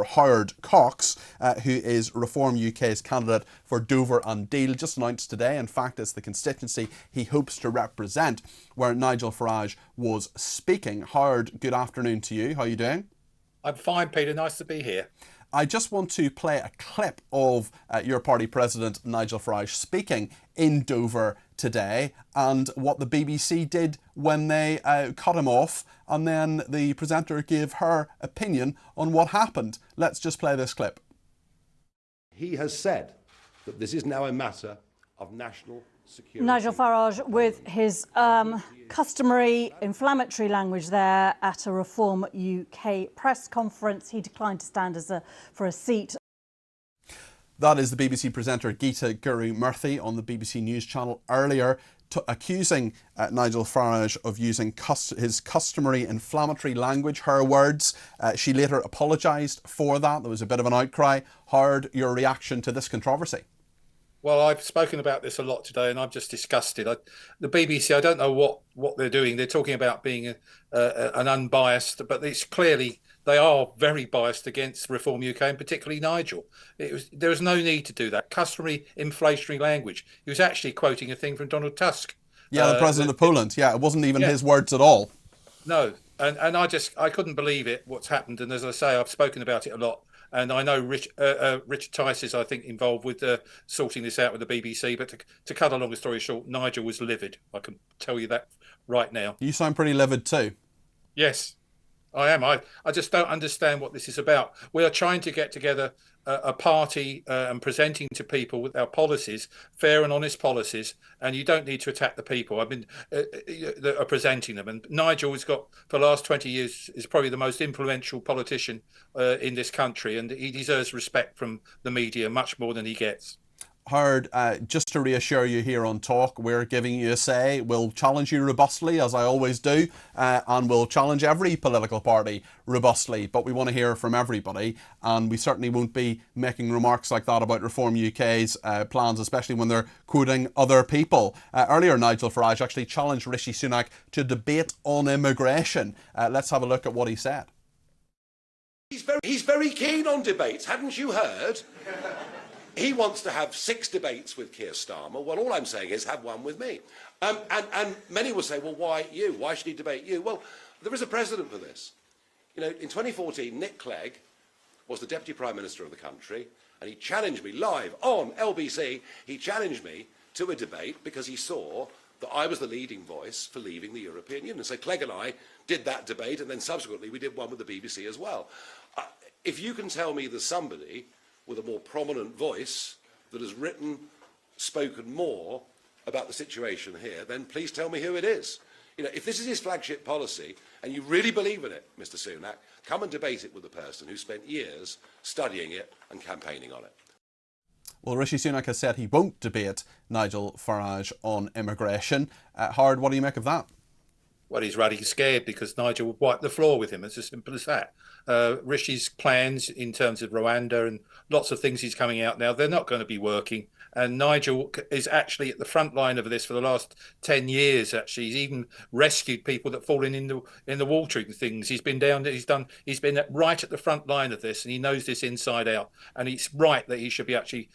Howard Cox, who is Reform UK's candidate for Dover and Deal, just announced today. In fact, it's the constituency he hopes to represent, where Nigel Farage was speaking. Howard, good afternoon to you. How are you doing? I'm fine, Peter. Nice to be here. I just want to play a clip of your party president, Nigel Farage, speaking in Dover today, and what the BBC did when they cut him off, and then the presenter gave her opinion on what happened. Let's just play this clip. He has said that this is now a matter of national security. Nigel Farage with his customary inflammatory language there at a Reform UK press conference. He declined to stand for a seat. That is the BBC presenter Geeta Guru-Murthy on the BBC News channel earlier, accusing Nigel Farage of using his customary inflammatory language, her words. She later apologised for that. There was a bit of an outcry. Howard, your reaction to this controversy? Well, I've spoken about this a lot today, and I'm just disgusted. The BBC, I don't know what they're doing. They're talking about being an unbiased, but it's clearly they are very biased against Reform UK, and particularly Nigel. There was no need to do that. Customary inflationary language. He was actually quoting a thing from Donald Tusk. Yeah, the president of Poland. Yeah, it wasn't even his words at all. No, and I couldn't believe it, what's happened. And as I say, I've spoken about it a lot. And I know Richard Tice is, I think, involved with sorting this out with the BBC. But to cut a long story short, Nigel was livid. I can tell you that right now. You sound pretty livid too. Yes, I am. I just don't understand what this is about. We are trying to get together a party and presenting to people with our policies, fair and honest policies, and you don't need to attack the people. That are presenting them. And Nigel has got, for the last 20 years, is probably the most influential politician in this country, and he deserves respect from the media much more than he gets. Howard, just to reassure you here on Talk, we're giving you a say. We'll challenge you robustly, as I always do, and we'll challenge every political party robustly, but we want to hear from everybody, and we certainly won't be making remarks like that about Reform UK's plans, especially when they're quoting other people. Earlier, Nigel Farage actually challenged Rishi Sunak to debate on immigration. Let's have a look at what he said. He's very keen on debates, hadn't you heard? He wants to have 6 debates with Keir Starmer. Well, all I'm saying is have one with me. And many will say, well, why you? Why should he debate you? Well, there is a precedent for this. You know, in 2014, Nick Clegg was the Deputy Prime Minister of the country, and he challenged me live on LBC. He challenged me to a debate because he saw that I was the leading voice for leaving the European Union. So Clegg and I did that debate, and then subsequently we did one with the BBC as well. If you can tell me there's somebody with a more prominent voice that has spoken more about the situation here, then please tell me who it is. You know, if this is his flagship policy, and you really believe in it, Mr. Sunak, come and debate it with the person who spent years studying it and campaigning on it. Well, Rishi Sunak has said he won't debate Nigel Farage on immigration. Howard, what do you make of that? Well, he's radically scared because Nigel would wipe the floor with him. It's as simple as that. Rishi's plans in terms of Rwanda and lots of things he's coming out now, they're not going to be working. And Nigel is actually at the front line of this for the last 10 years. Actually, he's even rescued people that fallen in the water and things. He's been he's been right at the front line of this, and he knows this inside out. And it's right that he should be actually,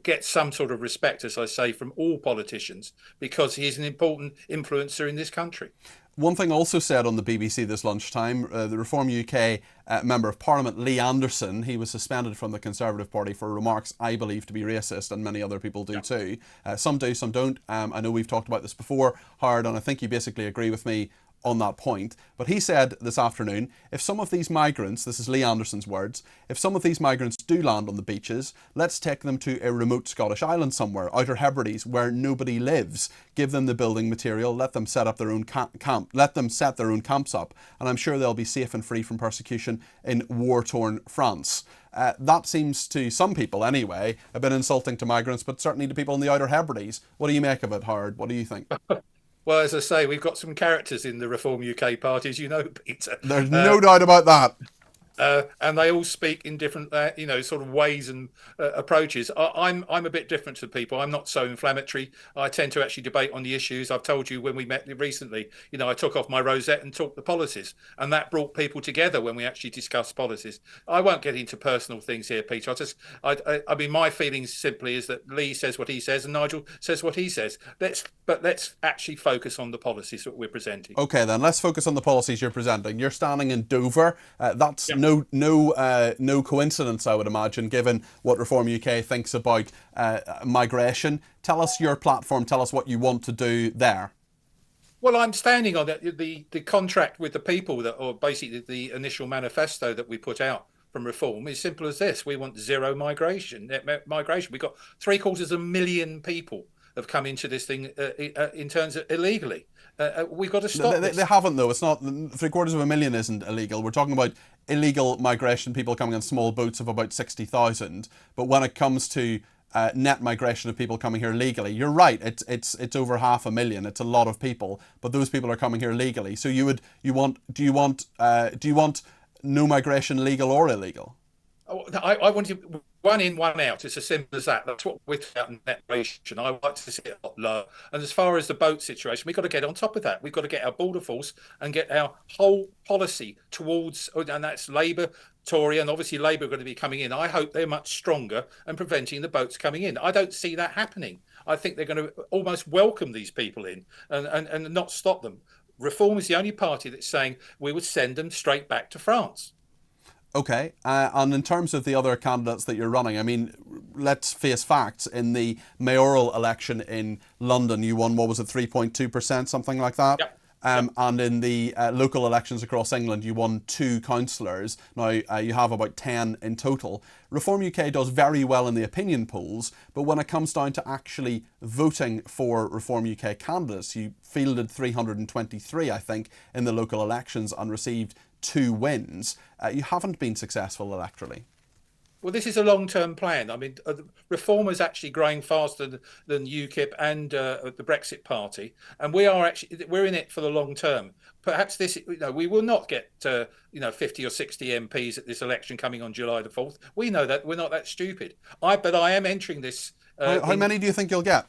get some sort of respect, as I say, from all politicians, because he's an important influencer in this country. One thing also said on the BBC this lunchtime, the Reform UK Member of Parliament, Lee Anderson, he was suspended from the Conservative Party for remarks I believe to be racist, and many other people do too. Some do, some don't. I know we've talked about this before, Howard, and I think you basically agree with me on that point. But he said this afternoon, if some of these migrants, this is Lee Anderson's words, if some of these migrants do land on the beaches, let's take them to a remote Scottish island somewhere, Outer Hebrides, where nobody lives. Give them the building material, let them set up their own let them set their own camps up, and I'm sure they'll be safe and free from persecution in war-torn France. That seems to some people anyway a bit insulting to migrants, but certainly to people in the Outer Hebrides. What do you make of it, Howard? What do you think? Well, as I say, we've got some characters in the Reform UK party, as you know, Peter. There's no doubt about that. and they all speak in different, sort of ways and approaches. I'm a bit different to people. I'm not so inflammatory. I tend to actually debate on the issues. I've told you when we met recently, I took off my rosette and talked the policies, and that brought people together when we actually discussed policies. I won't get into personal things here, Peter. I mean, my feelings simply is that Lee says what he says and Nigel says what he says. Let's actually focus on the policies that we're presenting. Okay, then let's focus on the policies you're presenting. You're standing in Dover. That's no coincidence, I would imagine, given what Reform UK thinks about migration. Tell us your platform. Tell us what you want to do there. Well, I'm standing on the contract with the people or basically the initial manifesto that we put out from Reform is simple as this: we want zero migration. We've got 750,000 people have come into this thing in terms of illegally. We've got to stop this. They haven't, though. It's not 750,000 isn't illegal. We're talking about illegal migration, people coming on small boats of about 60,000. But when it comes to net migration of people coming here legally, you're right. It's over 500,000. It's a lot of people, but those people are coming here legally. So do you want no migration, legal or illegal? I want you one in, one out. It's as simple as that. That's what we're about in net migration. I would like to see it a lot lower. And as far as the boat situation, we've got to get on top of that. We've got to get our border force and get our whole policy towards, and that's Labour, Tory, and obviously Labour are going to be coming in. I hope they're much stronger and preventing the boats coming in. I don't see that happening. I think they're going to almost welcome these people in and not stop them. Reform is the only party that's saying we would send them straight back to France. Okay, and in terms of the other candidates that you're running, I mean, let's face facts. In the mayoral election in London, you won, what was it, 3.2%, something like that? Yep. And in the local elections across England, you won 2 councillors. Now, you have about 10 in total. Reform UK does very well in the opinion polls, but when it comes down to actually voting for Reform UK candidates, you fielded 323, I think, in the local elections and received 2 wins. You haven't been successful electorally. Well, this is a long-term plan. I mean, Reform is actually growing faster than UKIP and the Brexit Party, and we're in it for the long term. Perhaps we will not get 50 or 60 MPs at this election coming on July the 4th. We know that. We're not that stupid. But I am entering this. How many do you think you'll get?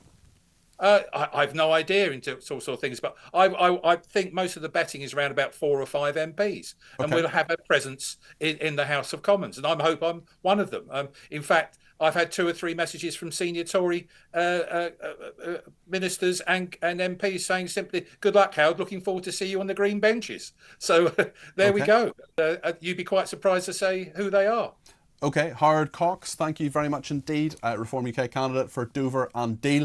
I've no idea into sort of things, but I think most of the betting is around about 4 or 5 MPs, and we'll have a presence in the House of Commons, and I hope I'm one of them. In fact, I've had 2 or 3 messages from senior Tory ministers and MPs saying simply, "Good luck, Howard. Looking forward to see you on the green benches." So there we go. You'd be quite surprised to say who they are. Okay, Howard Cox, thank you very much indeed. Reform UK candidate for Dover and Deal.